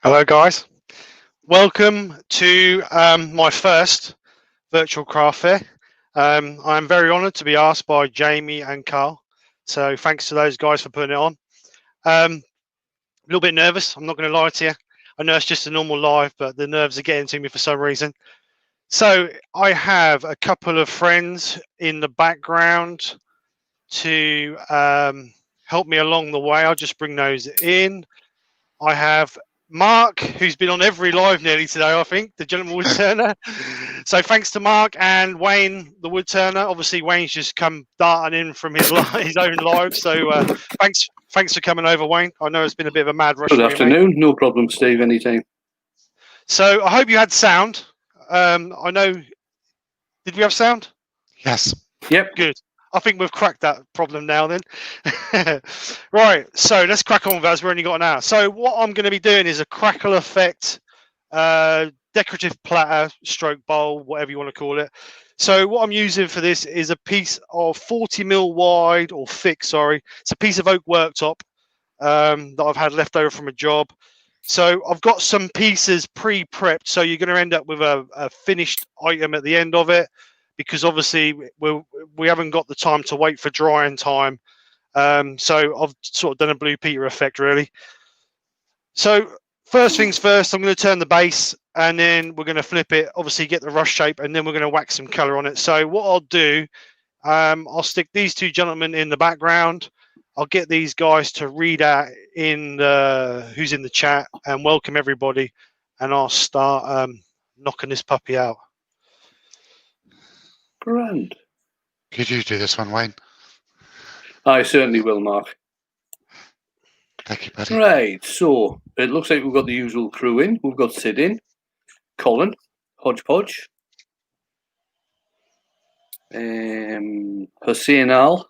Hello guys, welcome to my first virtual craft fair. I'm very honoured to be asked by Jamie and Carl, so thanks to those guys for putting it on. A little bit nervous, I'm not going to lie to you. I know it's just a normal live, but the nerves are getting to me for some reason. So I have a couple of friends in the background to help me along the way. I'll just bring those in. I have Mark, who's been on every live nearly today, I think, the gentleman woodturner. So thanks to Mark and Wayne, the woodturner. Obviously, Wayne's just come darting in from his own live. So thanks for coming over, Wayne. I know it's been a bit of a mad rush. Good afternoon. No problem, Steve. Anytime. So I hope you had sound. I know. Did we have sound? Yes. Yep. Good. I think we've cracked that problem now then. Right, so let's crack on with us. We've only got an hour. So what I'm going to be doing is a Crackle effect, decorative platter, stroke bowl, whatever you want to call it. So what I'm using for this is a piece of 40mm wide, or thick, sorry. It's a piece of oak worktop that I've had left over from a job. So I've got some pieces pre-prepped, so you're going to end up with a finished item at the end of it, because obviously we haven't got the time to wait for drying time. So I've sort of done a Blue Peter effect, really. So first things first, I'm going to turn the base, and then we're going to flip it, obviously get the rush shape, and then we're going to wax some colour on it. So what I'll do, I'll stick these two gentlemen in the background. I'll get these guys to read out who's in the chat and welcome everybody, and I'll start knocking this puppy out. Grand. Could you do this one, Wayne? I certainly will, Mark. Thank you, buddy. Right, so it looks like we've got the usual crew in. We've got Sid in, Colin, Hodgepodge, Hussein Al,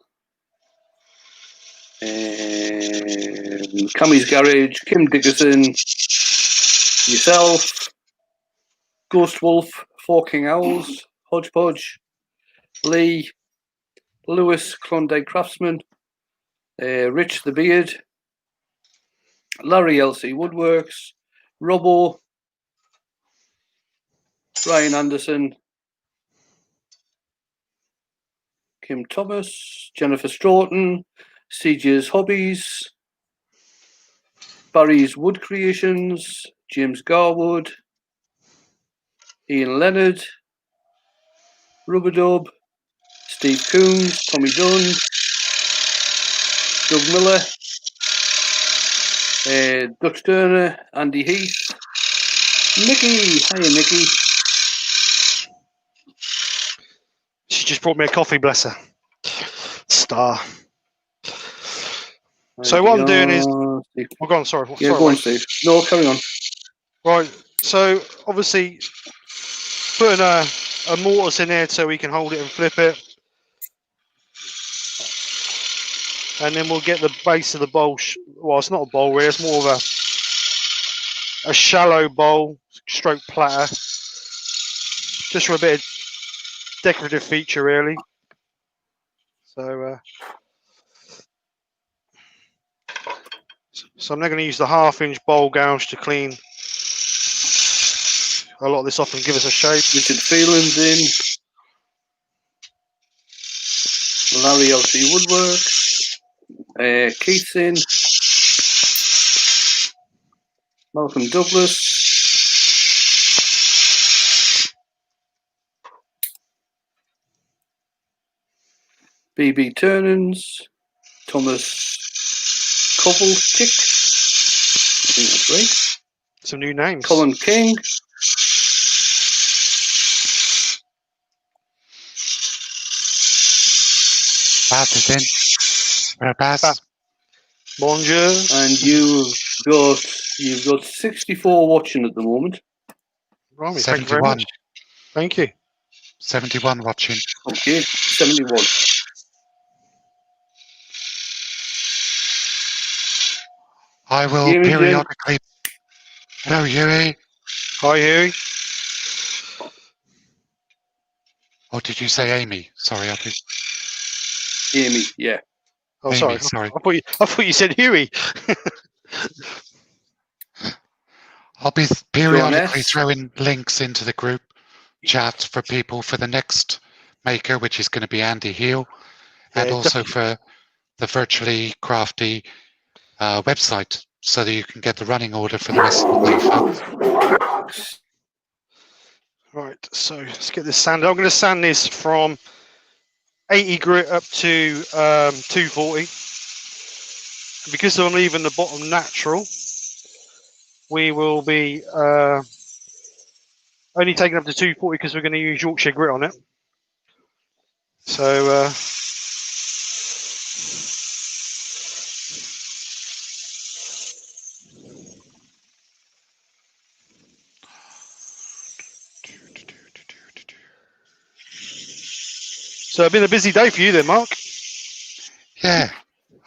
Cammy's Garage, Kim Dickerson, yourself, Ghost Wolf, Four King Owls, Hodgepodge, Lee, Lewis, Klondike Craftsman, Rich the Beard, Larry LC Woodworks, Robbo, Brian Anderson, Kim Thomas, Jennifer Stroughton, CJ's Hobbies, Barry's Wood Creations, James Garwood, Ian Leonard, Rubberdub, Steve Coombs, Tommy Dunn, Doug Miller, Dutch Turner, Andi Heal, Nikki. Hiya, Nikki. She just brought me a coffee, bless her. Star. So what I'm doing is, Steve. oh, go on, sorry. Yeah, sorry, go on, Wayne. Steve. No, carry on. Right, so obviously putting a mortise in there so we can hold it and flip it. And then we'll get the base of the bowl. Well, it's not a bowl really, it's more of a shallow bowl, stroke platter. Just for a bit of decorative feature really. So, so I'm now going to use the 1/2 inch bowl gouge to clean a lot of this off and give us a shape. Richard Phelan's in. Larry LC Woodwork. Keith's in. Malcolm Douglas. BB Turnans. Thomas Kovalchik. I think that's right. Some new names. Colin King. Baz is in. Baz. Ah. Bonjour. And you've got 64 watching at the moment. Romy, thank you very 71. much. Thank you. 71 watching. Okay, 71. I will Huey, periodically. Hello, Huey. Hi, Huey. Or did you say Amy? Sorry, I think. Amy, yeah. Oh, Amy, sorry. sorry. I thought you said Huey. I'll be periodically S. throwing links into the group chat for people for the next maker, which is going to be Andi Heal, and Yeah, also for the Virtually Crafty website, so that you can get the running order for the rest of the day, folks. Right, so let's get this sanded. I'm going to sand this from 80 grit up to 240. Because I'm leaving the bottom natural, we will be only taking up to 240 because we're going to use Yorkshire grit on it. So so it's been a busy day for you then, Mark. Yeah,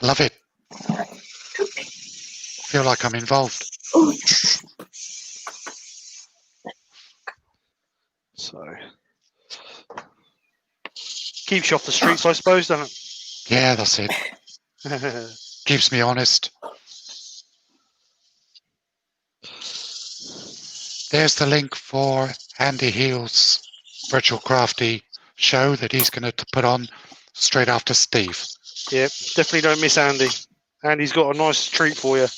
I love it. Feel like I'm involved. So keeps you off the streets, I suppose, doesn't Yeah, that's it. it? Keeps me honest. There's the link for Andi Heal's Virtual Crafty show that he's going to put on straight after Steve. Yep, definitely don't miss Andy. Andy's got a nice treat for you.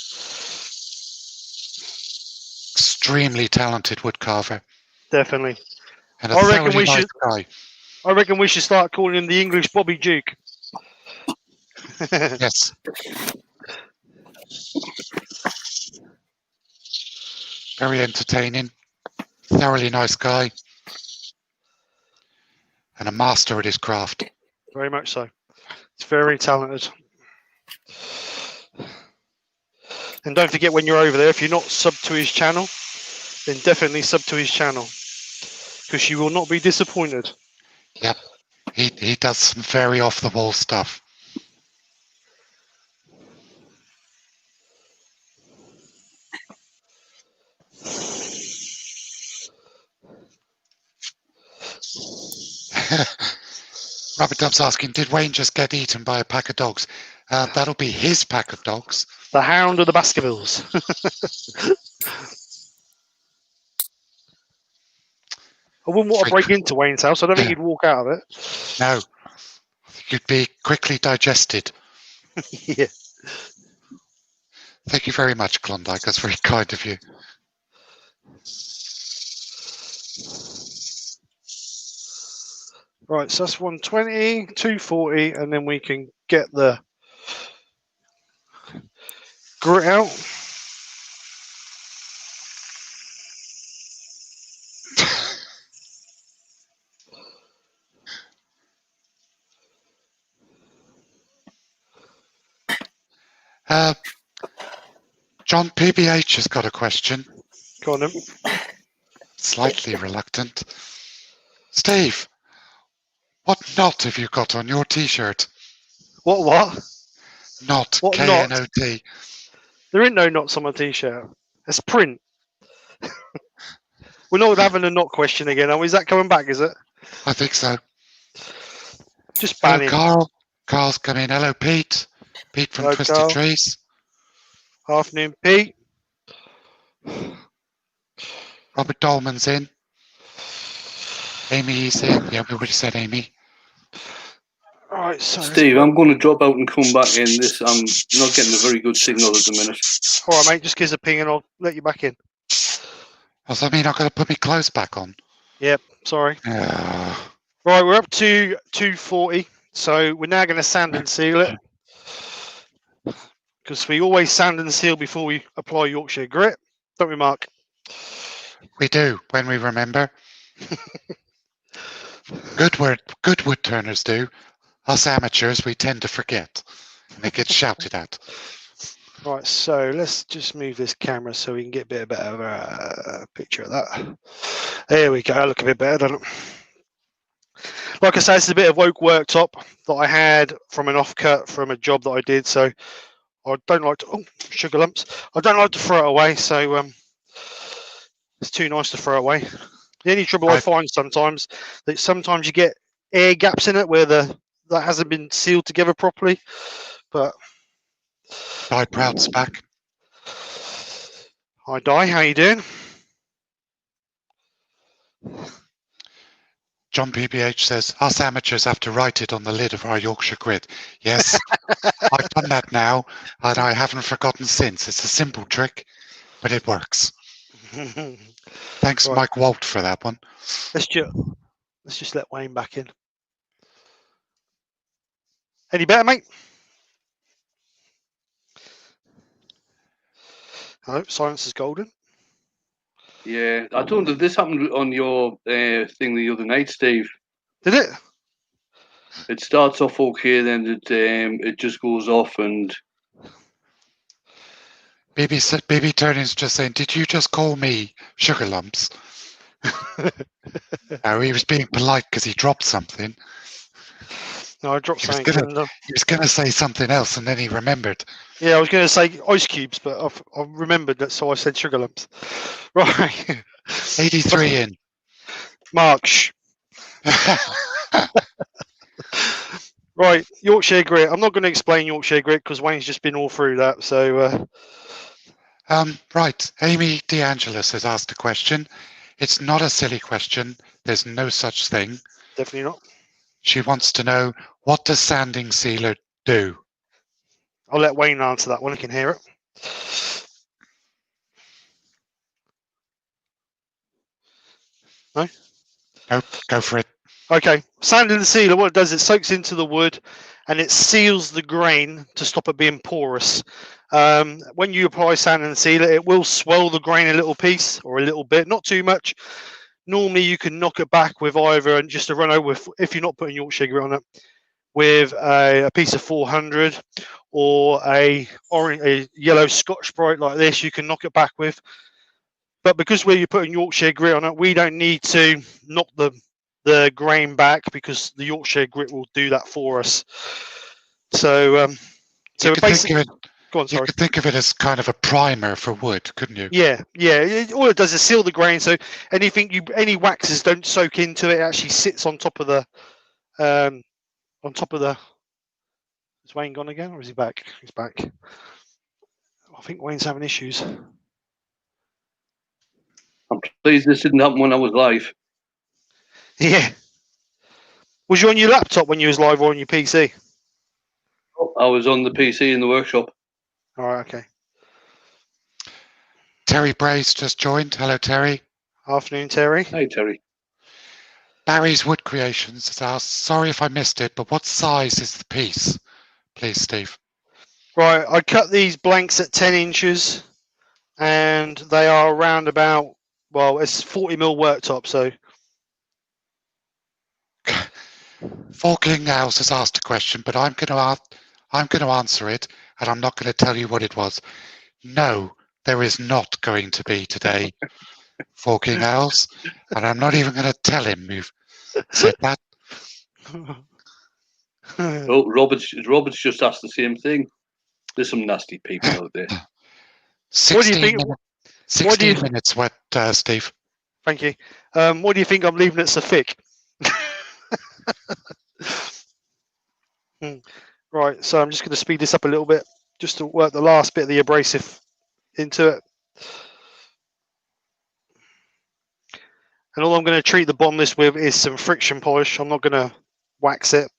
Extremely talented woodcarver. Definitely. And a I reckon thoroughly nice guy. I reckon we should start calling him the English Bobby Duke. Yes. Very entertaining. Thoroughly nice guy. And a master at his craft. Very much so. It's very talented. And don't forget, when you're over there, if you're not subbed to his channel, then definitely sub to his channel, because you will not be disappointed. Yep. He does some very off the wall stuff. Robert Dubb's asking, did Wayne just get eaten by a pack of dogs? That'll be his pack of dogs. The Hound of the Baskervilles. I wouldn't want to break into Wayne's house. I don't think he'd walk out of it. No. You'd be quickly digested. Yeah. Thank you very much, Klondike. That's very kind of you. Right, so that's 120, 240, and then we can get the grit out. John PBH has got a question. Go on then. Slightly reluctant. Steve, what knot have you got on your T-shirt? What? Knot. What K-N-O-T. There ain't no knots on my t-shirt. It's print. We're not having a knot question again, are we? Is that coming back, is it? I think so. Just Hello, ban him. Carl. Carl's come in. Hello, Pete. Pete from Hello, Twisted Carl. Trees. Afternoon, Pete. Robert Dolman's in. Amy's in. Yeah, we already said Amy. Right, so Steve, I'm going to drop out and come back in. I'm not getting a very good signal at the minute. all right, mate. Just give us a ping and I'll let you back in. Does that mean I've got to put my clothes back on? Yep. Sorry. Uh, Right, we're up to 240. So we're now going to sand and seal it, because we always sand and seal before we apply Yorkshire grit, don't we, Mark? we do, when we remember. Good wood turners do. Us amateurs, we tend to forget. And it gets shouted at. Right, so let's just move this camera so we can get a bit better of a picture of that. There we go. Look a bit better, doesn't it? Like I say, it's a bit of oak worktop that I had from an offcut from a job that I did. So I don't like to. Oh, sugar lumps. I don't like to throw it away. So it's too nice to throw away. The only trouble I find sometimes that sometimes you get air gaps in it where that hasn't been sealed together properly. But Di Proud's back. hi, Di. How you doing? John PBH says, us amateurs have to write it on the lid of our Yorkshire grit. Yes, I've done that now, and I haven't forgotten since. It's a simple trick, but it works. Thanks, Right. Mike Walt, for that one. Let's just let Wayne back in. Any better, mate? Hello, silence is golden. Yeah, I don't know. This happened on your thing the other night, Steve. Did it? It starts off okay, then it just goes off, and BB Turning's just saying, did you just call me sugar lumps? No, he was being polite because he dropped something. No, I dropped He was something. gonna say something else, and then he remembered. Yeah, I was going to say ice cubes, but I've remembered that, so I said sugar lumps. Right. 83 in. Mark. Shh. Right, Yorkshire grit. I'm not going to explain Yorkshire grit because Wayne's just been all through that. So, right. Amy DeAngelis has asked a question. It's not a silly question. There's no such thing. definitely not. She wants to know, what does sanding sealer do? I'll let Wayne answer that one. I can hear it. No? Nope, go for it. Okay. Sand and sealer, what it does, it soaks into the wood and it seals the grain to stop it being porous. When you apply sand and sealer, it will swell the grain a little piece or a little bit, not too much. Normally, you can knock it back with either, and just a run over, if you're not putting Yorkshire grit on it, with a piece of 400 or a yellow Scotch Brite like this, you can knock it back with. But because you're putting Yorkshire grit on it, we don't need to knock the grain back because the Yorkshire grit will do that for us. So, basically, go on, sorry. You could think of it as kind of a primer for wood, couldn't you? Yeah. All it does is seal the grain, so any waxes don't soak into it. It actually sits on top of the. Is Wayne gone again, or is he back? He's back. I think Wayne's having issues. I'm pleased this didn't happen when I was live. Yeah. Was you on your laptop when you was live or on your PC? I was on the PC in the workshop. All right, okay. Terry Bray's just joined. Hello, Terry. Afternoon, Terry. Hey, Terry. Barry's Wood Creations has asked, sorry if I missed it, but what size is the piece? Please, Steve. Right, I cut these blanks at 10 inches, and they are around about, well, it's 40mm worktop, so. Forking House has asked a question, but I'm going to answer it, and I'm not going to tell you what it was. No, there is not going to be today for King Owls, and I'm not even going to tell him you've said that. Oh, Robert's just asked the same thing. There's some nasty people out there. 16 think- minutes. what do you- 16 minutes, Steve. Thank you. What do you think I'm leaving at Suffolk? Right, so I'm just going to speed this up a little bit just to work the last bit of the abrasive into it. And all I'm going to treat the bottom of this with is some friction polish. I'm not going to wax it.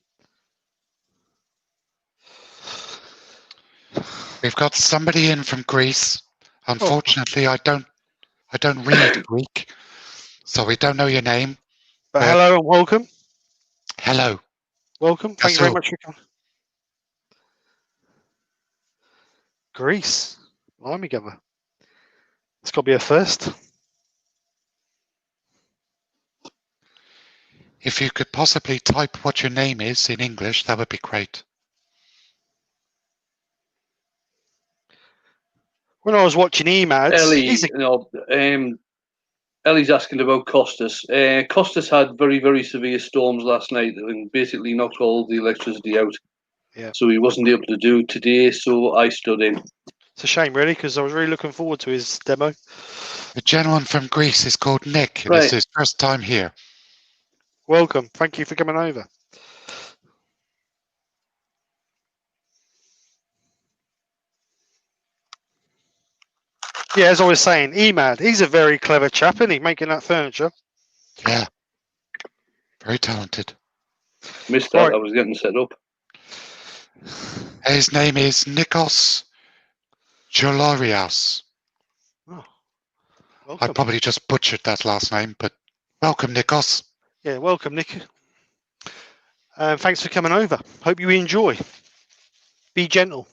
We've got somebody in from Greece. Unfortunately, I don't read Greek, so we don't know your name. But hello and welcome. Hello. Welcome. Thank you very all. much for coming. Greece. Blimey, Governor. It's got to be a first. If you could possibly type what your name is in English, that would be great. When I was watching Emad, Ellie's asking about Costas. Costas had very, very severe storms last night and basically knocked all the electricity out. Yeah. So he wasn't able to do it today, so I stood in. It's a shame, really, because I was really looking forward to his demo. The gentleman from Greece is called Nick. Right. This is his first time here. Welcome. Thank you for coming over. Yeah, as I was saying, Emad, he's a very clever chap, isn't he, making that furniture? Yeah. Very talented. Missed that. Right. I was getting set up. His name is Nikos Jolorias. Oh, I welcome. probably just butchered that last name, but welcome, Nikos. Yeah, welcome, Nick. Thanks for coming over. Hope you enjoy. Be gentle.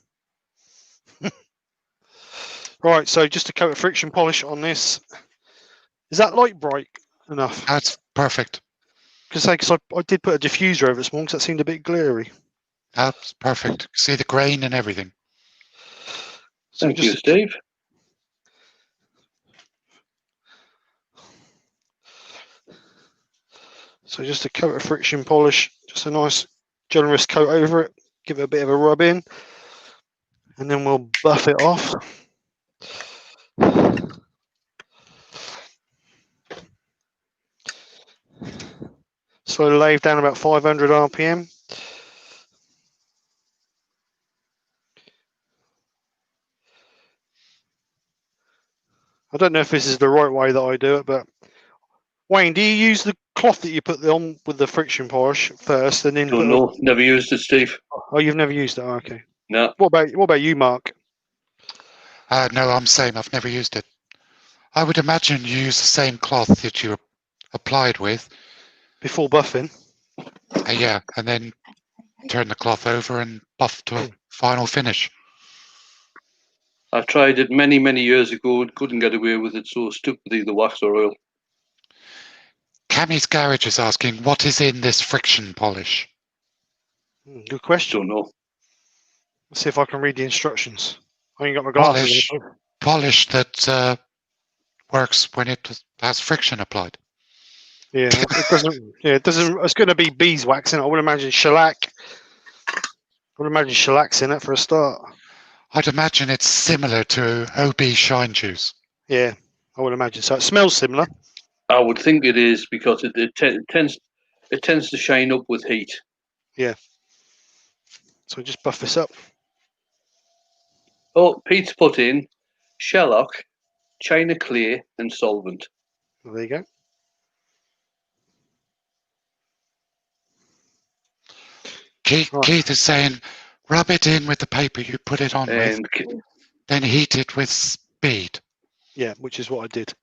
Right, so just a coat of friction polish on this. Is that light bright enough? That's perfect. Because I did put a diffuser over this morning because that seemed a bit glary. That's perfect. See the grain and everything. So Thank you, Steve. So just a coat of friction polish, just a nice generous coat over it. Give it a bit of a rub in. And then we'll buff it off. Slowly lay down about 500 RPM. I don't know if this is the right way that I do it, but Wayne, do you use the cloth that you put on with the friction polish first, and then? Don't know. Never used it, Steve. Oh, you've never used it. Oh, okay. No. What about you, Mark? No, I'm same. I've never used it. I would imagine you use the same cloth that you applied with. Before buffing. Yeah, and then turn the cloth over and buff to a final finish. I tried it many, many years ago and couldn't get away with it, so I stuck with either wax or oil. Cammy's Garage is asking, what is in this friction polish? Good question. Don't know. Let's see if I can read the instructions. I ain't got my glasses. Polish that works when it has friction applied. Yeah, it doesn't. Yeah, it doesn't. It's going to be beeswax in it. I would imagine shellac. I would imagine shellac's in it for a start. I'd imagine it's similar to OB Shine Juice. Yeah, I would imagine so. It smells similar. I would think it is because it tends to shine up with heat. Yeah. So just buff this up. Oh, Pete's put in shellac, china clay, and solvent. Well, there you go. Keith is saying, rub it in with the paper you put it on with, then heat it with speed. Yeah, which is what I did.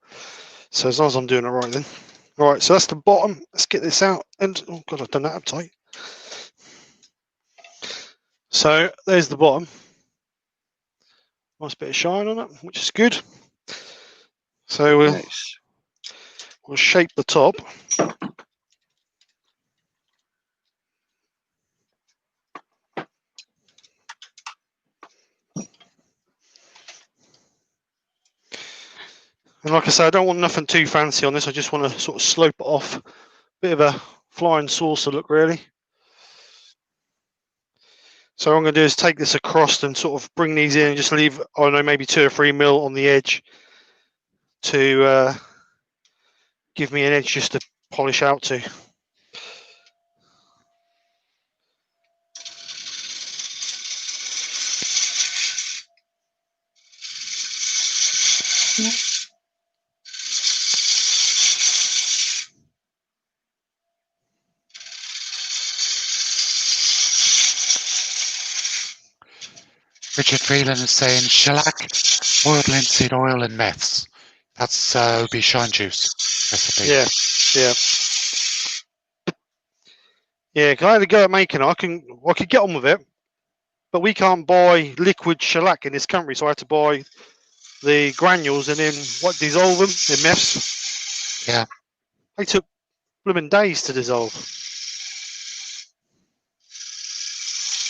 So as long as I'm doing it right then. All right, so that's the bottom. Let's get this out. And oh god, I've done that up tight. So there's the bottom. Nice bit of shine on it, which is good. So we'll shape the top. And like I say, I don't want nothing too fancy on this. I just want to sort of slope it off. Bit of a flying saucer look, really. So what I'm going to do is take this across and sort of bring these in and just leave, I don't know, maybe 2 or 3 mil on the edge to give me an edge just to polish out to. Richard Phelan is saying shellac, boiled linseed oil, and meths. That's Obi Shine Juice recipe. Yeah, yeah. Yeah, because I had to go at making it. I could get on with it, but we can't buy liquid shellac in this country, so I had to buy the granules and then dissolve them in meths. Yeah. They took blooming days to dissolve.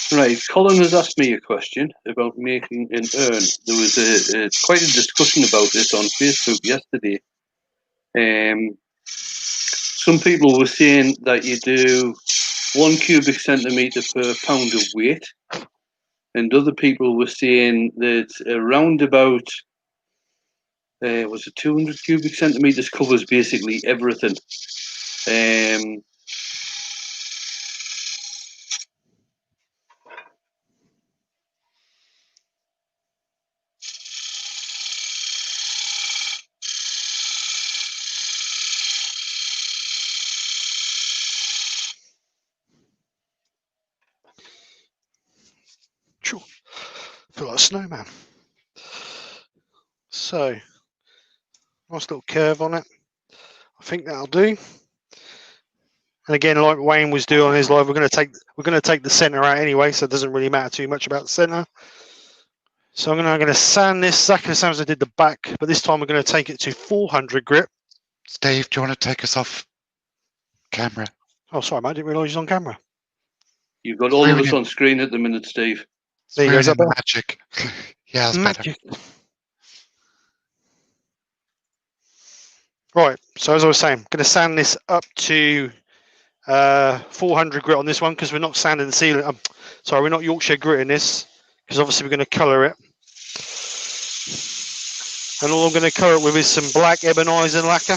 Right, Colin has asked me a question about making an urn. There was quite a discussion about this on Facebook yesterday. Some people were saying that you do 1 cubic centimetre per pound of weight, and other people were saying that around about was it 200 cubic centimetres covers basically everything. Sure. Feel like a snowman. So, nice little curve on it. I think that'll do. And again, like Wayne was doing on his live, we're going to take the center out anyway, so it doesn't really matter too much about the center. So I'm going to sand this exactly the same as I did the back, but this time we're going to take it to 400 grit. Steve, do you want to take us off camera? Oh, sorry, mate, I didn't realise you're on camera. You've got all of us on screen at the minute, Steve. There you go. Is that better? Magic. Yeah, that's Magic. better. Right, so as I was saying, I'm going to sand this up to 400 grit on this one because we're not sanding the ceiling. Sorry, we're not Yorkshire gritting this because obviously we're going to colour it. And all I'm going to colour it with is some black ebonizing lacquer.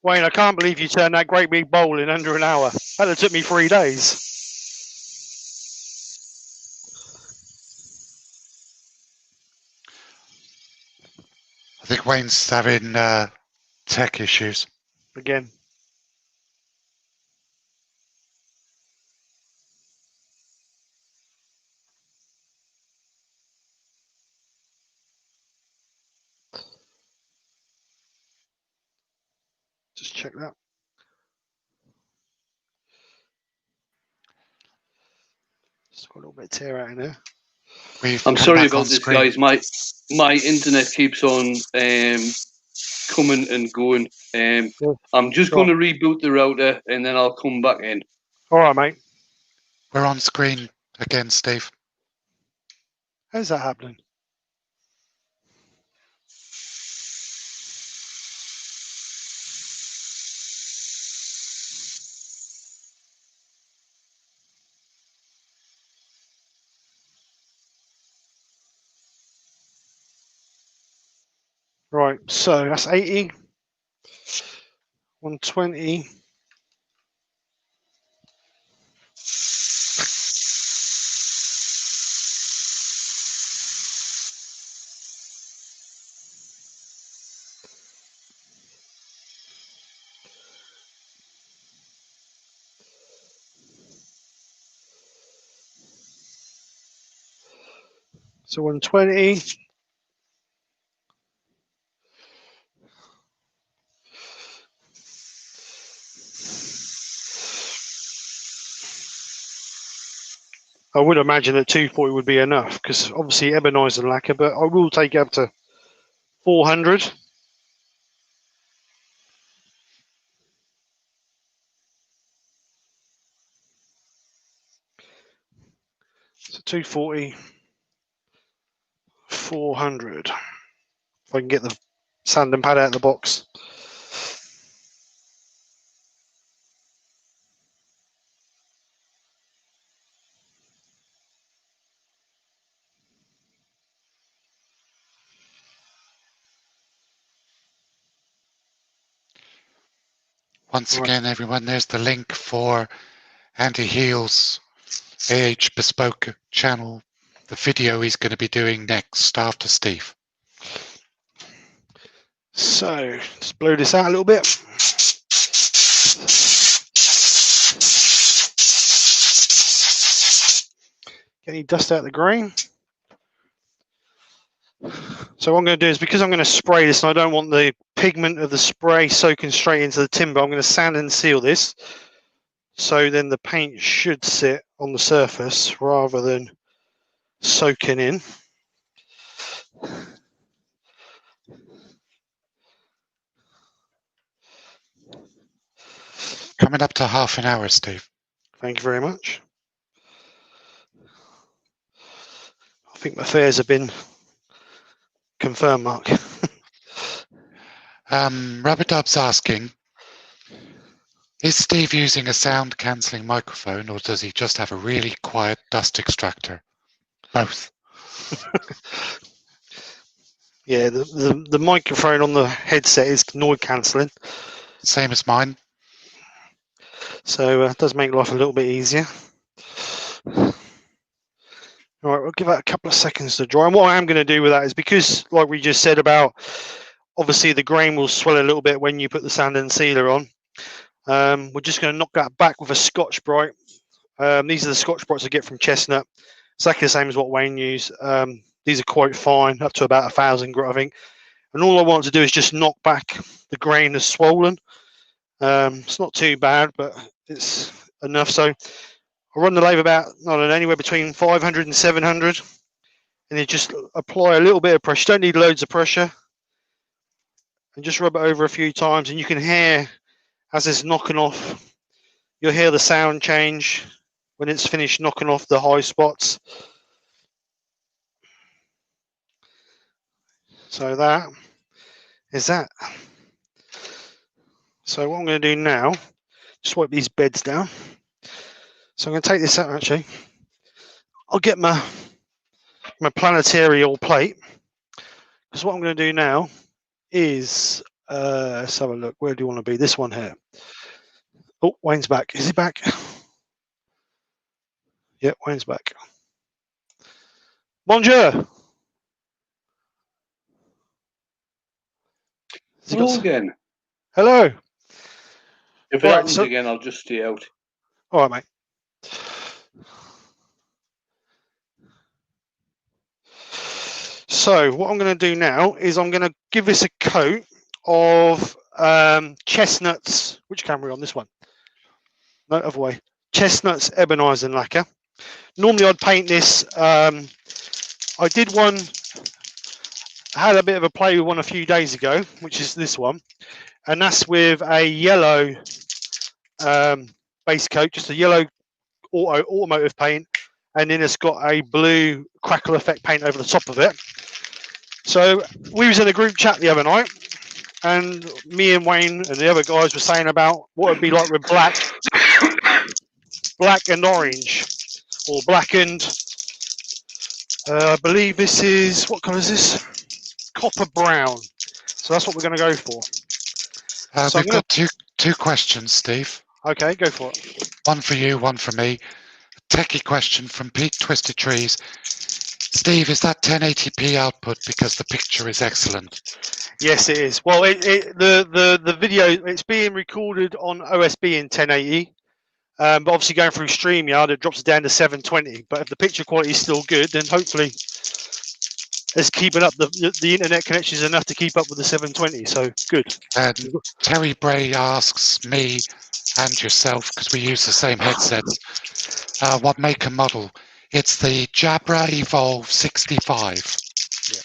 Wayne, I can't believe you turned that great big bowl in under an hour. That took me 3 days. I think Wayne's having tech issues. Again. Just check that. Just got a little bit of tear out in there. I'm sorry about this, guys. My internet keeps on coming and going. I'm just going to reboot the router and then I'll come back in. All right, mate. We're on screen again, Steve. How's that happening? Right, so that's 80, 120. So 120. I would imagine that 240 would be enough because obviously ebonized and lacquer, but I will take it up to 400. So 240, 400. If I can get the sand and pad out of the box. Once again, everyone, there's the link for Andi Heal's AH Bespoke channel, the video he's going to be doing next after Steve. So, just blow this out a little bit. Get any dust out of the grain. So what I'm going to do is, because I'm going to spray this and I don't want the pigment of the spray soaking straight into the timber, I'm going to sand and seal this. So then the paint should sit on the surface rather than soaking in. Coming up to half an hour, Steve. Thank you very much. I think my fares have been confirmed, Mark. Rubber-Dub's asking, is Steve using a sound cancelling microphone or does he just have a really quiet dust extractor? Both. Yeah, the microphone on the headset is noise cancelling. Same as mine. So it does make life a little bit easier. All right, we'll give that a couple of seconds to dry. And what I am going to do with that is, because, like we just said about, obviously the grain will swell a little bit when you put the sand and sealer on. We're just going to knock that back with a Scotch Brite. These are the Scotch Brites I get from Chestnut. Exactly the same as what Wayne used. These are quite fine, up to about 1,000 grit, I think. And all I want to do is just knock back the grain that's swollen. It's not too bad, but it's enough. So I run the lathe about, I don't know, anywhere between 500 and 700. And then just apply a little bit of pressure. You don't need loads of pressure. And just rub it over a few times. And you can hear, as it's knocking off, you'll hear the sound change when it's finished knocking off the high spots. So that is that. So what I'm going to do now, just wipe these beds down. So I'm going to take this out, actually. I'll get my planetary oil plate. Because what I'm going to do now is, let's have a look. Where do you want to be? This one here. Oh, Wayne's back. Is he back? Yep, Wayne's back. Bonjour. Hello again. Hello. If it happens again, I'll just stay out. All right, mate. So what I'm going to do now is I'm going to give this a coat of Chestnut's. Which camera are we on? This one. No, other way. Chestnut's ebonized and lacquer. Normally I'd paint this. I did one. I had a bit of a play with one a few days ago, which is this one, and that's with a yellow base coat, just a yellow automotive paint, and then it's got a blue Crackle effect paint over the top of it. So we was in a group chat the other night, and me and Wayne and the other guys were saying about what it'd be like with black and orange, or blackened. I believe this is, what colour is this? Copper brown. So that's what we're going to go for. So we've got two questions, Steve. Okay, go for it. One for you, one for me. A techie question from Pete Twisted Trees. Steve, is that 1080p output because the picture is excellent? Yes, it is. Well, the video, it's being recorded on OSB in 1080. But obviously going through StreamYard, it drops it down to 720. But if the picture quality is still good, then hopefully as keeping up the internet connection is enough to keep up with the 720. So good. And Terry Bray asks me and yourself, because we use the same headsets, what make and model? It's the Jabra Evolve 65. Yeah.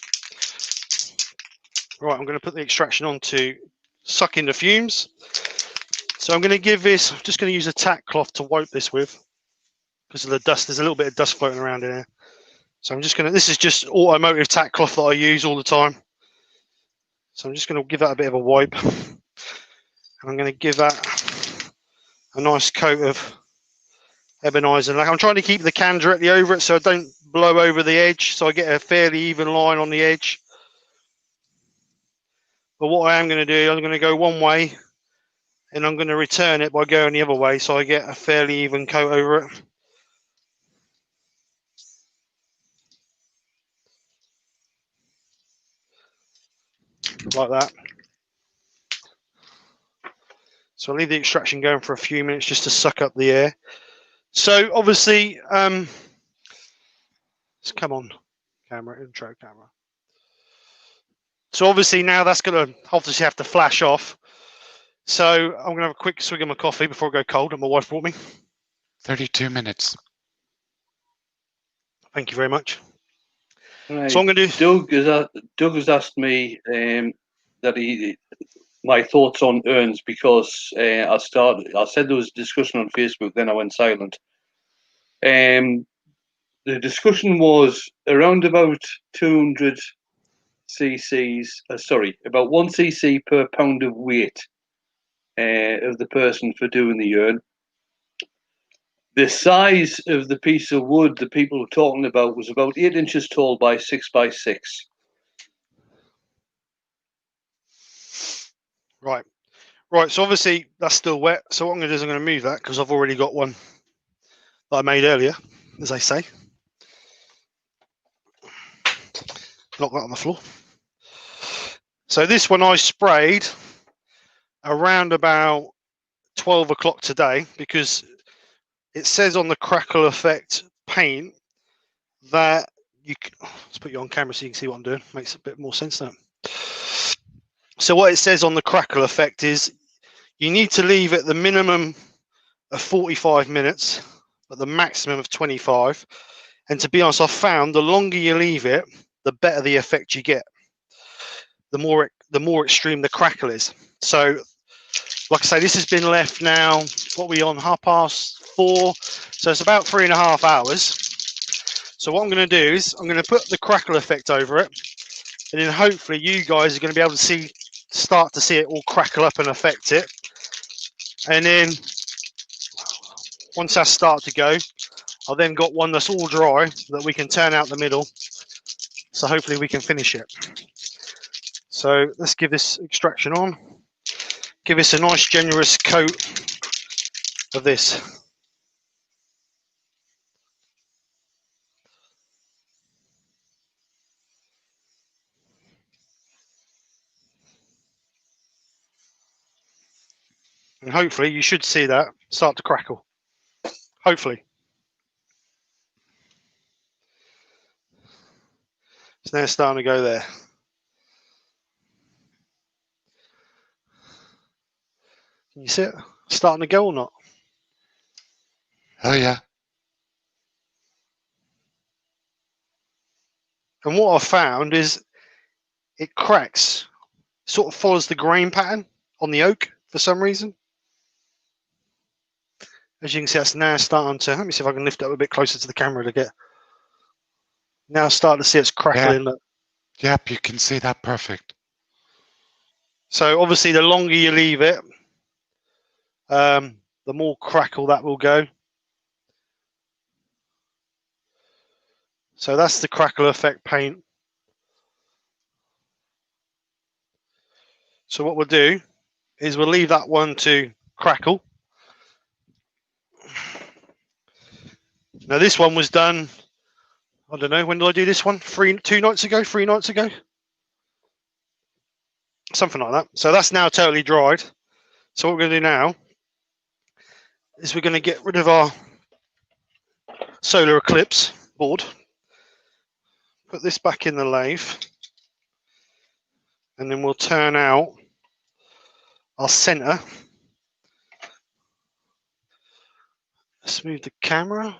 Right, I'm going to put the extraction on to suck in the fumes. So I'm going to give this, I'm just going to use a tack cloth to wipe this with because of the dust. There's a little bit of dust floating around in here. So I'm just going to, this is just automotive tack cloth that I use all the time. So I'm just going to give that a bit of a wipe. And I'm going to give that a nice coat of Ebenezer. Like I'm trying to keep the can directly over it so I don't blow over the edge, so I get a fairly even line on the edge. But what I am going to do, I'm going to go one way and I'm going to return it by going the other way so I get a fairly even coat over it. Like that. So I'll leave the extraction going for a few minutes just to suck up the air. So obviously, come on, camera, intro camera. So obviously now that's going to obviously have to flash off. So I'm going to have a quick swig of my coffee before I go cold that my wife brought me. 32 minutes. Thank you very much. Right. So I'm going to do. Doug has asked me my thoughts on urns because I said there was a discussion on Facebook, then I went silent. The discussion was around about 200 cc's, about 1 cc per pound of weight of the person for doing the urn. The size of the piece of wood the people were talking about was about 8 inches tall by 6 by 6. Right. So obviously that's still wet. So what I'm going to do is I'm going to move that because I've already got one that I made earlier, as they say. Knock that on the floor. So this one I sprayed around about 12 o'clock today because it says on the Crackle effect paint that you can, let's put you on camera so you can see what I'm doing. Makes a bit more sense now. So what it says on the Crackle effect is you need to leave it the minimum of 45 minutes, but the maximum of 25. And to be honest, I've found the longer you leave it, the better the effect you get. The more extreme the crackle is. So, like I say, this has been left now. What are we on? 4:30. So it's about 3.5 hours. So what I'm going to do is I'm going to put the crackle effect over it, and then hopefully you guys are going to be able to start to see it all crackle up and affect it. And then once that's started to go, I've then got one that's all dry that we can turn out the middle. So hopefully we can finish it. So let's give this extraction on. Give this a nice generous coat of this. And hopefully you should see that start to crackle. Hopefully. It's now starting to go there. Can you see it starting to go or not? Oh, yeah. And what I've found is it cracks, sort of follows the grain pattern on the oak for some reason. As you can see, that's now starting to, let me see if I can lift it up a bit closer to the camera to get, now starting to see it's crackling. Yeah. Yep, you can see that perfect. So obviously the longer you leave it, the more crackle that will go. So that's the crackle effect paint. So what we'll do is we'll leave that one to crackle. Now this one was done, I don't know, when did I do this one? 3 nights ago? Something like that. So that's now totally dried. So what we're going to do now is we're going to get rid of our solar eclipse board. put this back in the lathe, and then we'll turn out our centre. Let's move the camera.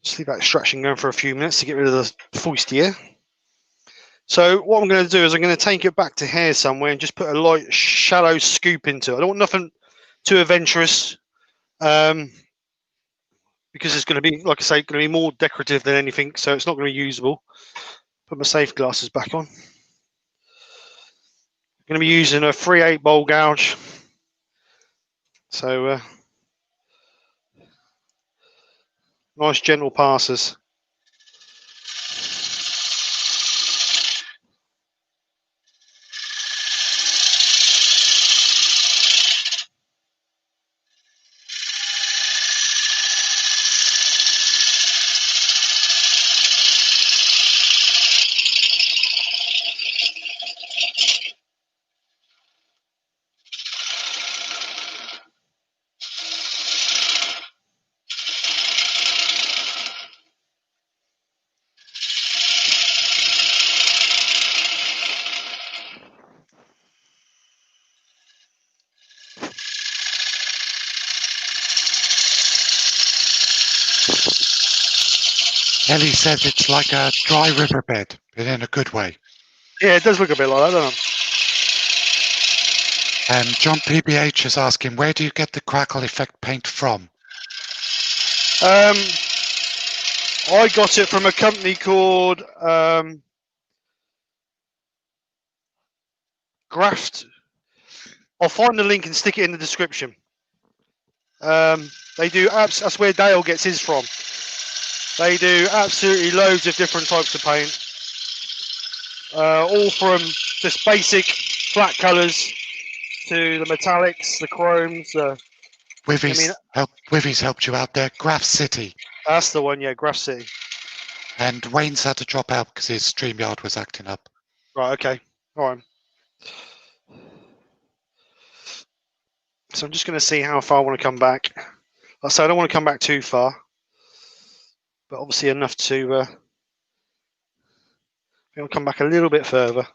Just leave that extraction going for a few minutes to get rid of the foist here. So what I'm going to do is I'm going to take it back to here somewhere and just put a light shallow scoop into it. I don't want nothing too adventurous, because it's going to be, like I say, going to be more decorative than anything, so it's not going to be usable. Put my safe glasses back on. I'm going to be using a 3/8 bowl gouge. So nice gentle passes. Ellie says it's like a dry riverbed, but in a good way. Yeah, it does look a bit like that, doesn't it? And John PBH is asking, where do you get the Crackle effect paint from? I got it from a company called Krafts. I'll find the link and stick it in the description. They do that's where Dale gets his from. They do absolutely loads of different types of paint, all from just basic flat colours to the metallics, the chromes. Wivvy's helped you out there. Graph City. That's the one, yeah, Graph City. And Wayne's had to drop out because his StreamYard was acting up. Right, okay. All right. So I'm just going to see how far I want to come back. Like I say, I don't want to come back too far, but obviously enough to I'll come back a little bit further.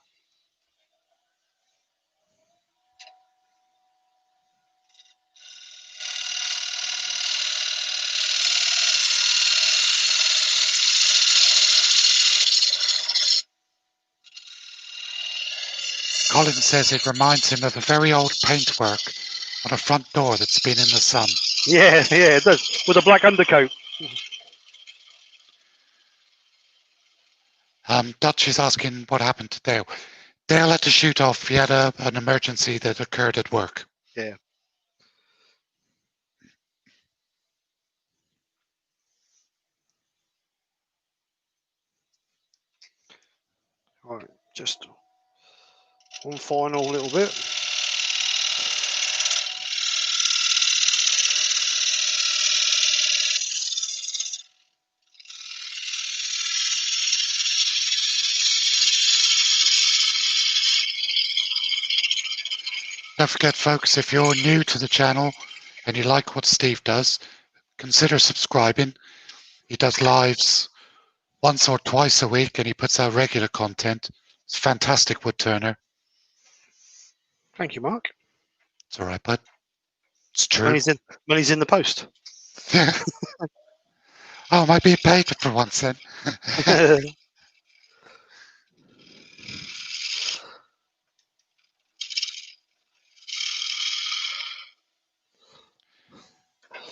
Colin says it reminds him of a very old paintwork on a front door that's been in the sun. Yeah, it does, with a black undercoat. Dutch is asking what happened to Dale. Dale had to shoot off. He had an emergency that occurred at work. Yeah. All right, just one final little bit. Don't forget, folks, if you're new to the channel and you like what Steve does, consider subscribing. He does lives once or twice a week and he puts out regular content. It's a fantastic wood turner. Thank you, Mark. It's all right, bud. It's true. Money's in the post. Oh, might be paid for once then.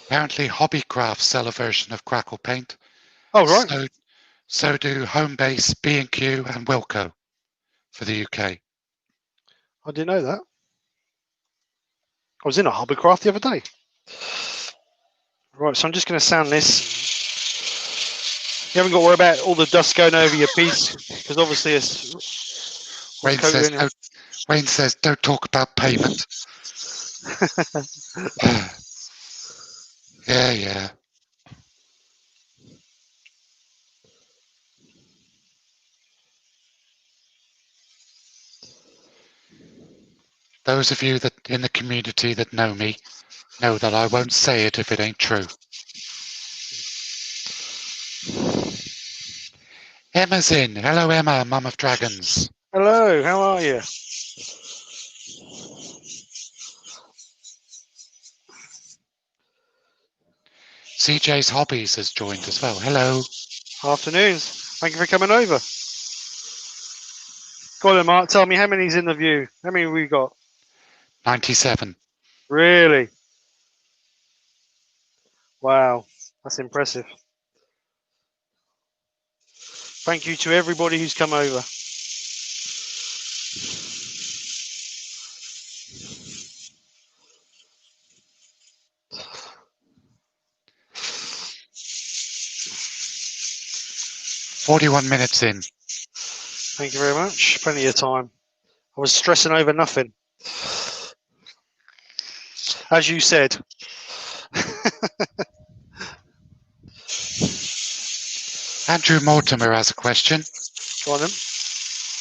Apparently, Hobbycraft sell a version of Crackle paint. Oh, right. So do Homebase, B&Q, and Wilco for the UK. I didn't know that. I was in a Hobbycraft the other day. Right, so I'm just going to sand this. You haven't got to worry about all the dust going over your piece, because obviously it's... Wayne says, don't talk about payment. Yeah. Those of you that in the community that know me know that I won't say it if it ain't true. Emma's in. Hello, Emma, Mum of Dragons. Hello, how are you? CJ's Hobbies has joined as well. Hello. Afternoons. Thank you for coming over. Go on, Mark. Tell me how many's in the view. How many have we got? 97. Really? Wow, that's impressive. Thank you to everybody who's come over. "41 minutes in." Thank you very much. Plenty of time. I was stressing over nothing. As you said. Andrew Mortimer has a question. Go on then.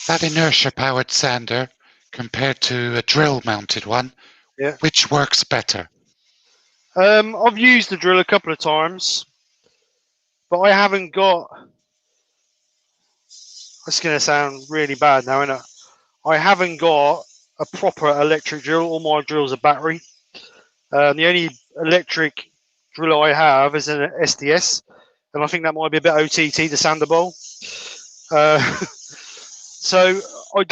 That inertia-powered sander compared to a drill-mounted one, Yeah. which works better? I've used the drill a couple of times, but I haven't got. It's going to sound really bad now, isn't it? I haven't got a proper electric drill. All my drills are battery. The only electric drill I have is an SDS, and I think that might be a bit OTT, the sander bowl. So I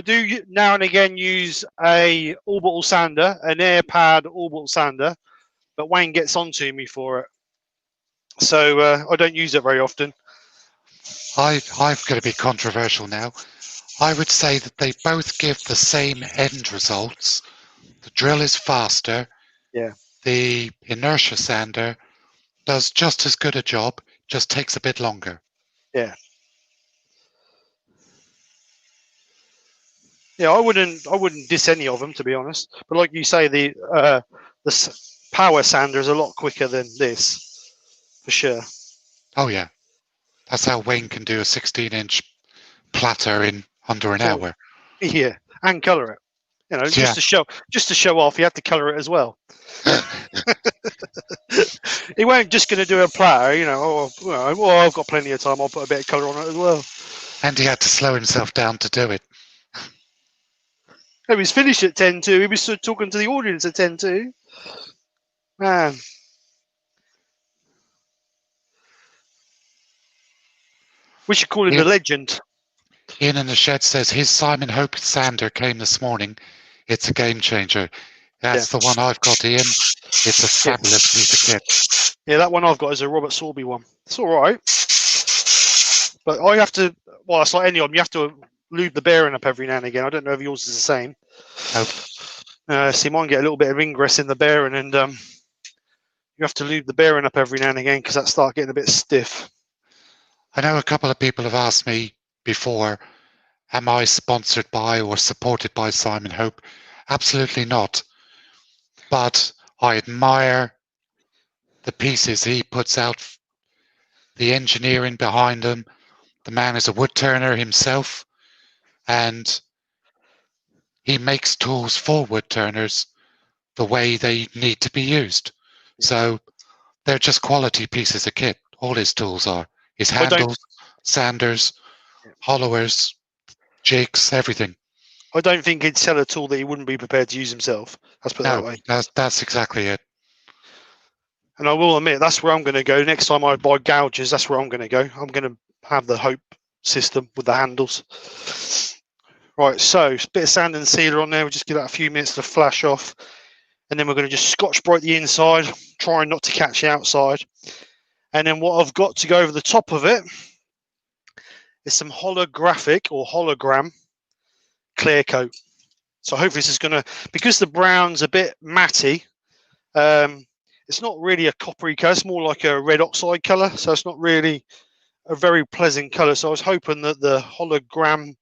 do now and again use a orbital sander, an air pad orbital sander, but Wayne gets onto me for it. So I don't use it very often. I'm going to be controversial now. I would say that they both give the same end results. The drill is faster. Yeah. The inertia sander does just as good a job, just takes a bit longer. Yeah. Yeah, I wouldn't diss any of them, to be honest. But like you say, the power sander is a lot quicker than this, for sure. Oh yeah, that's how Wayne can do a 16-inch platter in under an hour. Yeah, and colour it. You know, Yeah. just to show off, you have to colour it as well. He won't just going to do a platter, you know. Well, I've got plenty of time. I'll put a bit of colour on it as well. And he had to slow himself down to do it. He was finished at 10:02. He was still talking to the audience at 10:02. Man. We should call him Yeah. the legend. Ian in the shed says his Simon Hope sander came this morning. It's a game changer. That's the one I've got, Ian. It's a fabulous piece of kit. Yeah, that one I've got is a Robert Sorby one. It's all right. But I have to, well, it's like any of them, you have to lube the bearing up every now and again. I don't know if yours is the same. Nope. See, mine get a little bit of ingress in the bearing, and you have to lube the bearing up every now and again because that starts getting a bit stiff. I know a couple of people have asked me before, am I sponsored by or supported by Simon Hope? Absolutely not. But I admire the pieces he puts out, the engineering behind them. The man is a wood turner himself, and he makes tools for wood turners the way they need to be used. So they're just quality pieces of kit. All his tools are. His handles, sanders, hollowers, jigs, everything. I don't think he'd sell a tool that he wouldn't be prepared to use himself. Let's put it that way. That's exactly it. And I will admit, that's where I'm going to go. Next time I buy gouges, that's where I'm going to go. I'm going to have the Hope system with the handles. Right, so a bit of sand and sealer on there. We'll just give that a few minutes to flash off. And then we're going to just Scotch Brite the inside, trying not to catch the outside. And then what I've got to go over the top of it is some holographic or hologram clear coat. So hopefully this is going to, because the brown's a bit matty, it's not really a coppery colour, it's more like a red oxide colour, so it's not really a very pleasant colour. So I was hoping that the hologram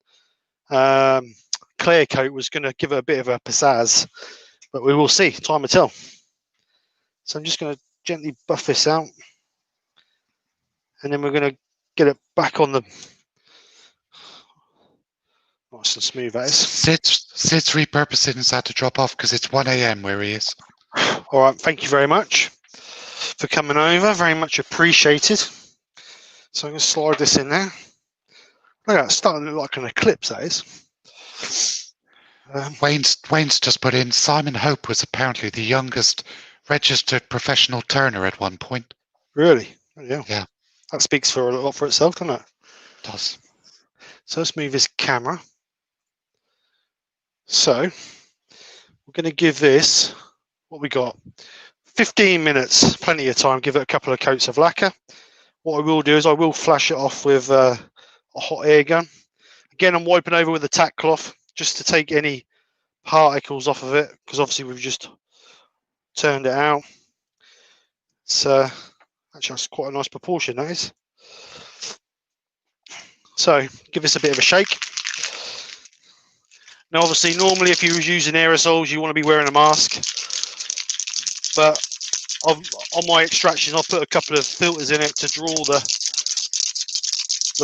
clear coat was going to give it a bit of a pizzazz, but we will see, time will tell. So I'm just going to gently buff this out, and then we're going to get it back on the nice and smooth, that is. Sid's repurposing has had to drop off because it's 1 a.m. where he is. All right, thank you very much for coming over. Very much appreciated. So I'm going to slide this in there. Look at that, it's starting to look like an eclipse, that is. Wayne's just put in, Simon Hope was apparently the youngest registered professional turner at one point. Really? Yeah. Yeah. That speaks for a lot for itself, doesn't it? It does. So let's move this camera. So we're going to give this, what we got, 15 minutes, plenty of time, give it a couple of coats of lacquer. What I will do is I will flash it off with a hot air gun. Again, I'm wiping over with a tack cloth just to take any particles off of it, because obviously we've just turned it out. So actually that's quite a nice proportion, that is. So give this a bit of a shake. Now obviously normally if you was using aerosols you want to be wearing a mask, but on my extraction I've put a couple of filters in it to draw the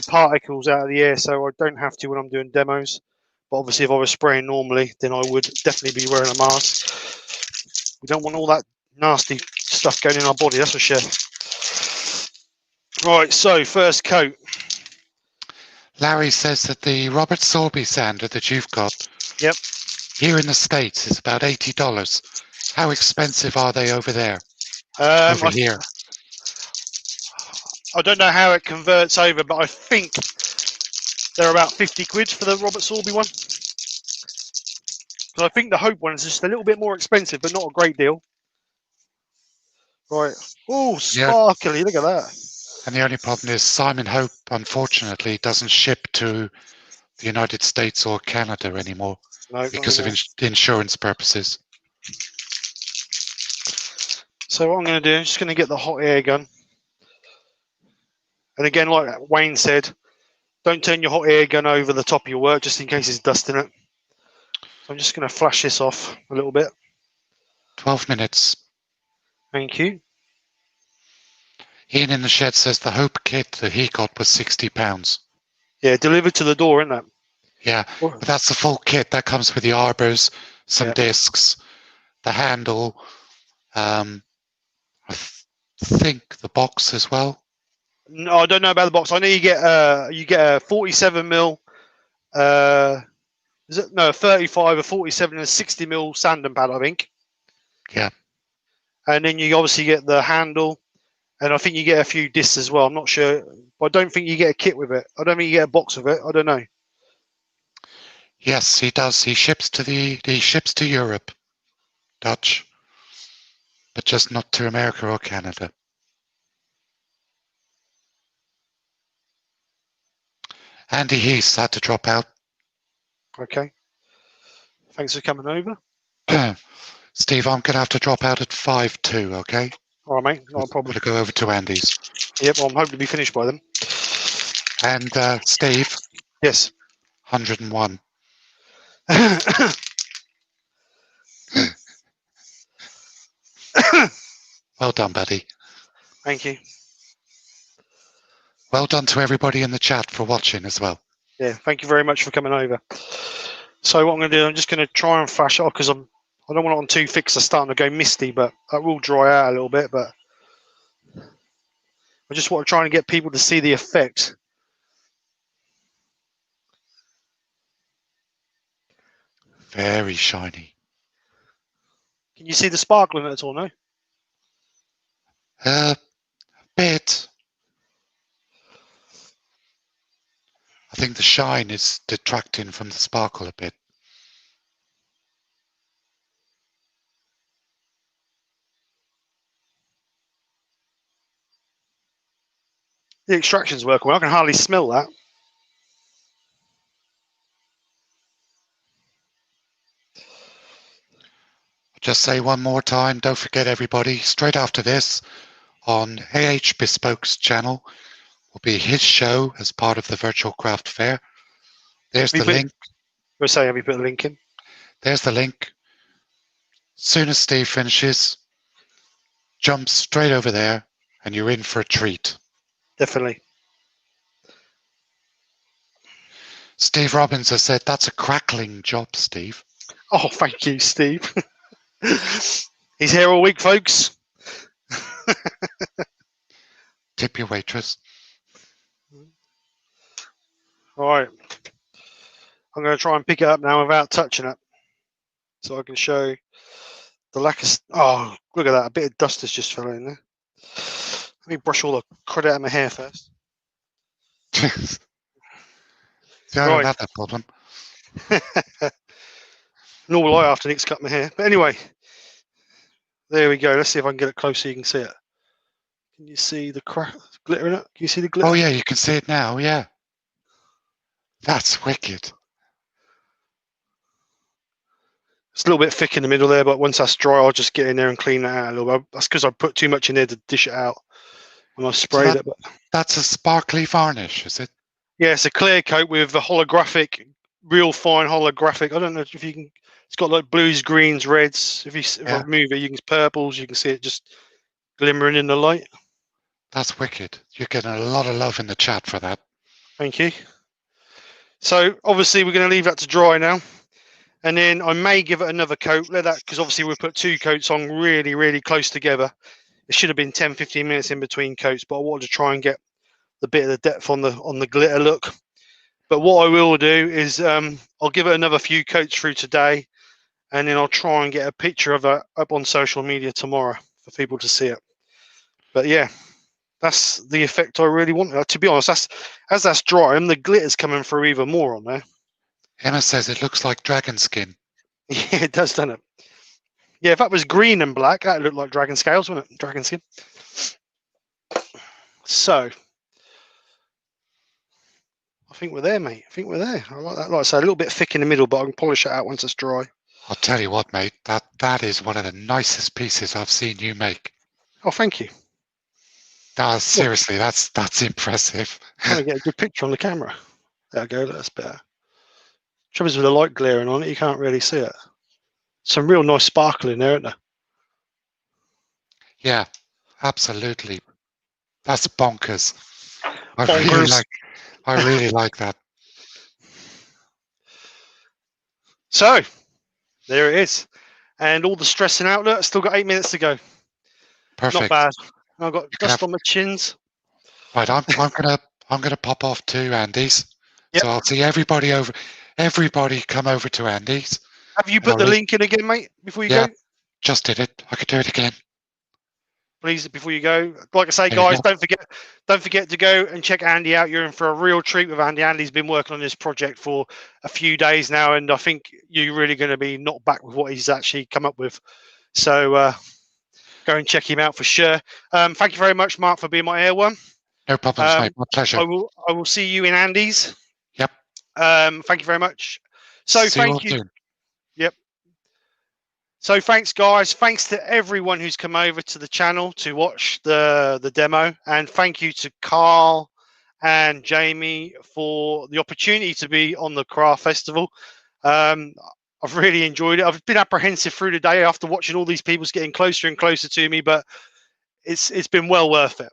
particles out of the air, so I don't have to when I'm doing demos. But obviously if I was spraying normally then I would definitely be wearing a mask. We don't want all that nasty stuff going in our body, that's for sure. Right, so first coat. Larry says that the Robert Sorby sander that you've got here in the States is about $80. How expensive are they over there? Over here? I don't know how it converts over, but I think they're about 50 quid for the Robert Sorby one. Because I think the Hope one is just a little bit more expensive, but not a great deal. Right. Oh, sparkly, look at that. And the only problem is Simon Hope, unfortunately, doesn't ship to the United States or Canada anymore because of insurance purposes. So what I'm going to do, I'm just going to get the hot air gun. And again, like Wayne said, don't turn your hot air gun over the top of your work just in case there's dust in it. So I'm just going to flash this off a little bit. 12 minutes. Thank you. Ian in the shed says the Hope kit that he got was £60. Yeah, delivered to the door, isn't that? Yeah, but that's the full kit. That comes with the arbors, some discs, the handle, I think the box as well. No, I don't know about the box. I know you get a 47 mil, is it? No, a 35, a 47, and a 60 mil sanding pad, I think. Yeah. And then you obviously get the handle, and I think you get a few discs as well. I'm not sure, but I don't think you get a kit with it. I don't think you get a box with it. I don't know. Yes, he does. He ships to Europe, Dutch, but just not to America or Canada. Andi Heal had to drop out. Okay. Thanks for coming over. Steve, I'm going to have to drop out at 5 too, okay? All right, mate. Not a problem. We'll go over to Andy's. Yep, well, I'm hoping to be finished by then. And Steve? Yes. 101. Well done, buddy. Thank you. Well done to everybody in the chat for watching as well. Yeah, thank you very much for coming over. So what I'm going to do, I'm just going to try and flash it off because I don't want it on too thick, so it's starting to go misty, but that will dry out a little bit. But I just want to try and get people to see the effect. Very shiny. Can you see the sparkle in it at all, no? A bit. I think the shine is detracting from the sparkle a bit. The extraction's working well. I can hardly smell that. Just say one more time, don't forget everybody, straight after this on AH Bespoke's channel will be his show as part of the virtual craft fair. There's the link. We'll say, have you put the link in? There's the link. Soon as Steve finishes, jump straight over there and you're in for a treat. Definitely. Steve Robbins has said, that's a crackling job, Steve. Oh, thank you, Steve. He's here all week, folks. Tip your waitress. All right. I'm going to try and pick it up now without touching it, so I can show the lack of. Oh, look at that! A bit of dust has just fell in there. Let me brush all the crud out of my hair first. See, I don't have that problem. Nor will I after Nick's cut my hair. But anyway, there we go. Let's see if I can get it close so you can see it. Can you see the glitter in it? Can you see the glitter? Oh yeah, you can see it now. Yeah, that's wicked. It's a little bit thick in the middle there, but once that's dry, I'll just get in there and clean that out a little bit. That's because I put too much in there to dish it out when I sprayed it. But that's a sparkly varnish, is it? yeah, it's a clear coat with a holographic, real fine holographic. I don't know if you can. It's got like blues, greens, reds. If I move it, you can purples. You can see it just glimmering in the light. That's wicked. You're getting a lot of love in the chat for that. Thank you. So obviously we're going to leave that to dry now. And then I may give it another coat, let that, because obviously we put 2 coats on really, really close together. It should have been 10, 15 minutes in between coats, but I wanted to try and get the bit of the depth on the glitter look. But what I will do is I'll give it another few coats through today, and then I'll try and get a picture of it up on social media tomorrow for people to see it. But yeah, that's the effect I really want. To be honest, as that's drying, the glitter's coming through even more on there. Emma says it looks like dragon skin. Yeah, it does, doesn't it? Yeah, if that was green and black, that would look like dragon scales, wouldn't it? Dragon skin. So, I think we're there, mate. I think we're there. I like that. Like I say, a little bit thick in the middle, but I can polish it out once it's dry. I'll tell you what, mate. That is one of the nicest pieces I've seen you make. Oh, thank you. Seriously, that's impressive. I'm trying to get a good picture on the camera. There we go. That's better. Trouble is with the light glaring on it, you can't really see it. Some real nice sparkle in there, isn't there? Yeah, absolutely. That's bonkers. I really like that. So, there it is. And all the stressing out. Look, still got 8 minutes to go. Perfect. Not bad. I've got dust on my chins. Right, I'm gonna pop off to Andy's. Yep. So I'll see everybody over. Everybody come over to Andy's. Have you put the link in again, mate, before you go? Just did it. I could do it again. Please, before you go. Like I say, guys, don't forget to go and check Andi out. You're in for a real treat with Andi. Andy's been working on this project for a few days now, and I think you're really going to be knocked back with what he's actually come up with. So go and check him out for sure. Thank you very much, Mark, for being my airworm. No problems, mate. My pleasure. I will see you in Andy's. Yep. Thank you very much. So thank you. Soon. Yep. So thanks, guys. Thanks to everyone who's come over to the channel to watch the demo, and thank you to Carl and Jamie for the opportunity to be on the Craft Festival. I've really enjoyed it. I've been apprehensive through the day after watching all these people getting closer and closer to me, but it's been well worth it.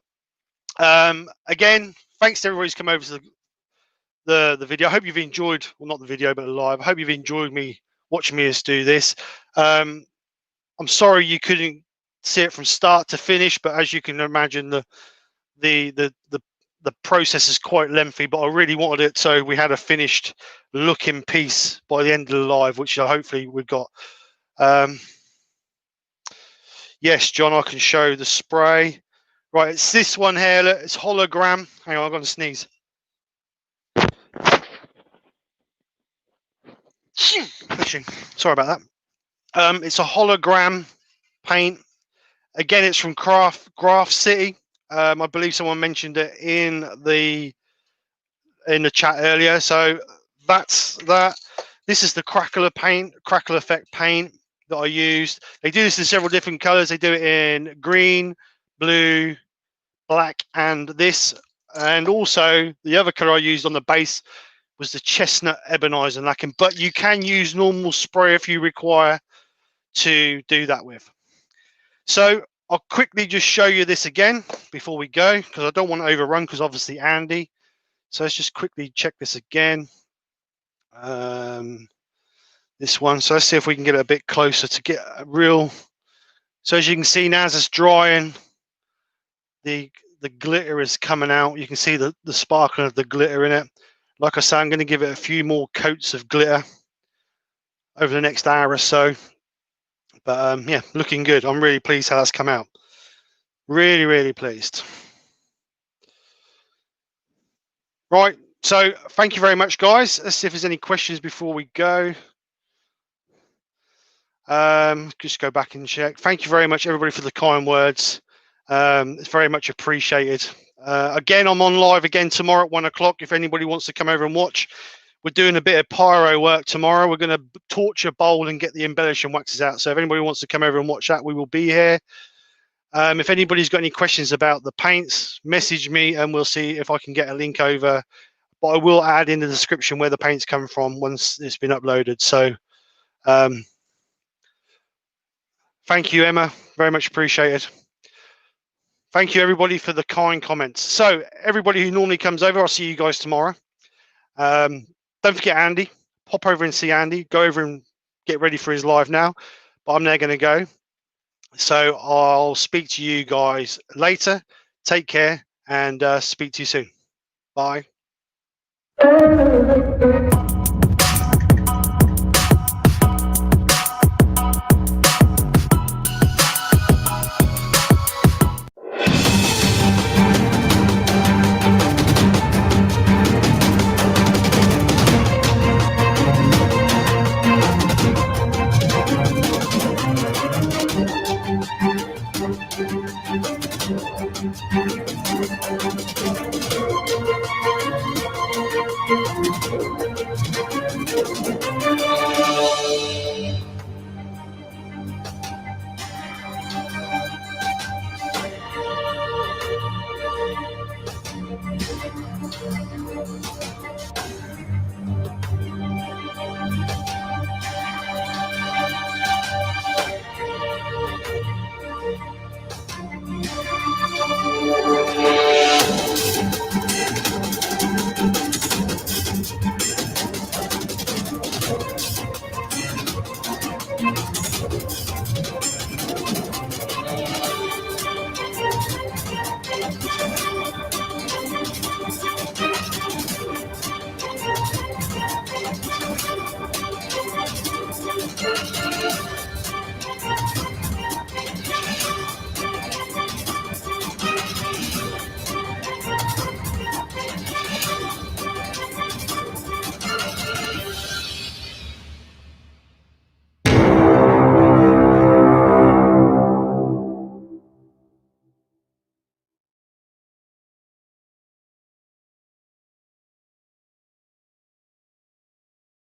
Again, thanks to everybody who's come over to the video. I hope you've enjoyed, well, not the video, but the live. I hope you've enjoyed me watching me do this. I'm sorry you couldn't see it from start to finish, but as you can imagine, the process is quite lengthy. But I really wanted it so we had a finished looking piece by the end of the live, which hopefully we've got. Yes, John, I can show the spray. Right, it's this one here. Look, it's hologram. Hang on, I'm going to sneeze. Sorry about that. It's a hologram paint. Again, it's from Krafts City. I believe someone mentioned it in the chat earlier. So that's that. This is the Crackle effect paint that I used. They do this in several different colors. They do it in green, blue, black, and this. And also the other color I used on the base was the chestnut ebonizer lacquer, but you can use normal spray if you require to do that with. So I'll quickly just show you this again before we go, because I don't want to overrun, because obviously Andi. So let's just quickly check this again. This one. So let's see if we can get it a bit closer to get a real. So as you can see now, as it's drying, the glitter is coming out. You can see the sparkle of the glitter in it. Like I say, I'm going to give it a few more coats of glitter over the next hour or so. But yeah, looking good. I'm really pleased how that's come out. Really, really pleased. Right. So thank you very much, guys. Let's see if there's any questions before we go. Just go back and check. Thank you very much, everybody, for the kind words. It's very much appreciated. Again, I'm on live again tomorrow at 1 o'clock. If anybody wants to come over and watch, we're doing a bit of pyro work tomorrow. We're going to torch a bowl and get the embellishing waxes out. So if anybody wants to come over and watch that, we will be here. If anybody's got any questions about the paints, message me and we'll see if I can get a link over. But I will add in the description where the paints come from once it's been uploaded. So thank you, Emma. Very much appreciated. Thank you, everybody, for the kind comments. So everybody who normally comes over, I'll see you guys tomorrow. Don't forget Andi. Pop over and see Andi. Go over and get ready for his live now. But I'm now going to go. So I'll speak to you guys later. Take care and speak to you soon. Bye.